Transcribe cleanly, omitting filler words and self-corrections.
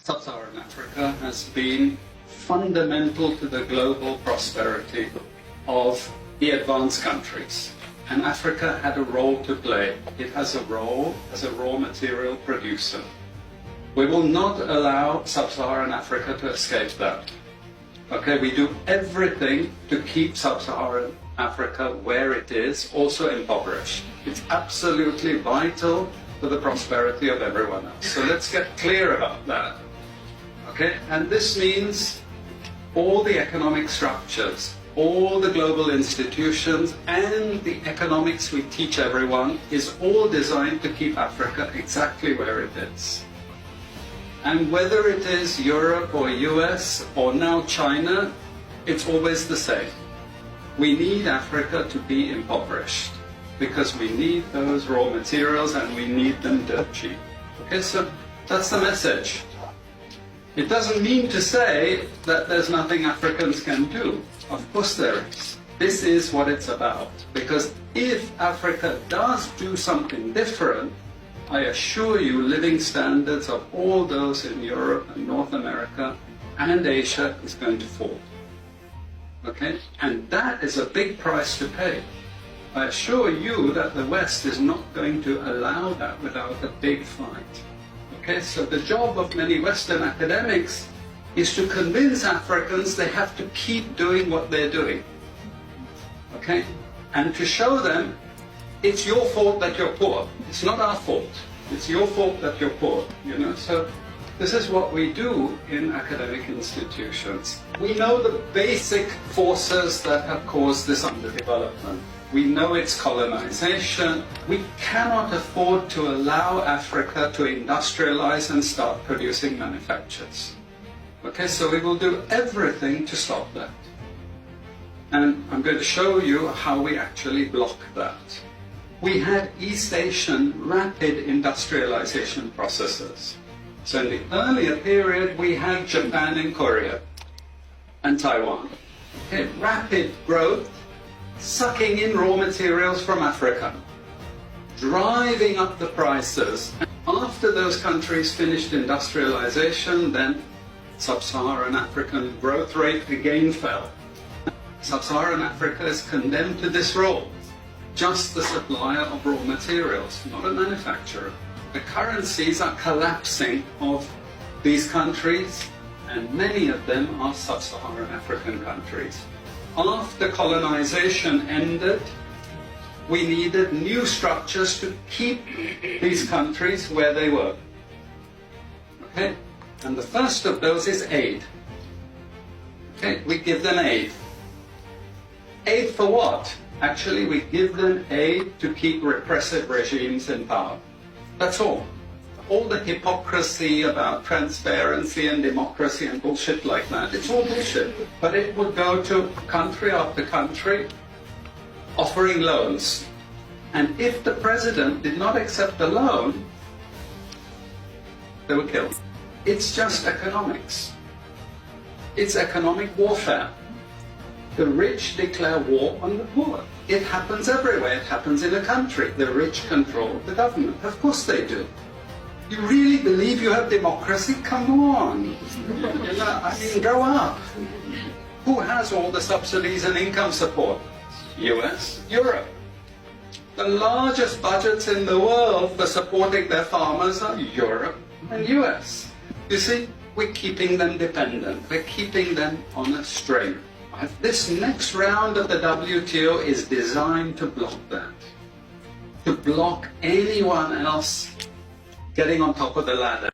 Sub-Saharan Africa has been fundamental to the global prosperity of the advanced countries. And Africa had a role to play. It has a role as a raw material producer. We will not allow Sub-Saharan Africa to escape that. Okay, we do everything to keep Sub-Saharan Africa where it is, also impoverished. It's absolutely vital for the prosperity of everyone else. So let's get clear about that. Okay, and this means all the economic structures, all the global institutions, and the economics we teach everyone is all designed to keep Africa exactly where it is. And whether it is Europe or US or now China, it's always the same. We need Africa to be impoverished because we need those raw materials and we need them dirt cheap. Okay, so that's the message. It doesn't mean to say that there's nothing Africans can do. Of course there is. This is what it's about. Because if Africa does do something different, I assure you living standards of all those in Europe and North America and Asia is going to fall. Okay? And that is a big price to pay. I assure you that the West is not going to allow that without a big fight. Okay, so the job of many Western academics is to convince Africans they have to keep doing what they're doing. Okay? And to show them it's your fault that you're poor. It's not our fault. It's your fault that you're poor. You know? So this is what we do in academic institutions. We know the basic forces that have caused this underdevelopment. We know it's colonization. We cannot afford to allow Africa to industrialize and start producing manufactures. Okay, so we will do everything to stop that. And I'm going to show you how we actually block that. We had East Asian rapid industrialization processes. So in the earlier period, we had Japan and Korea and Taiwan. Okay, rapid growth, sucking in raw materials from Africa, driving up the prices. After those countries finished industrialization, then Sub-Saharan African growth rate again fell. Sub-Saharan Africa is condemned to this role, just the supplier of raw materials, not a manufacturer. The currencies are collapsing of these countries, and many of them are Sub-Saharan African countries. After colonization ended, we needed new structures to keep these countries where they were. Okay? And the first of those is aid. Okay? We give them aid. Aid for what? Actually, we give them aid to keep repressive regimes in power. That's all. All the hypocrisy about transparency and democracy and bullshit like that, it's all bullshit. But it would go to country after country offering loans. And if the president did not accept the loan, they were killed. It's just economics. It's economic warfare. The rich declare war on the poor. It happens everywhere. It happens in a country. The rich control the government. Of course they do. You really believe you have democracy? Come on. You know, I mean, grow up. Who has all the subsidies and income support? US, Europe. The largest budgets in the world for supporting their farmers are Europe and US. You see, we're keeping them dependent. We're keeping them on a string. This next round of the WTO is designed to block that. To block anyone else getting on top of the ladder.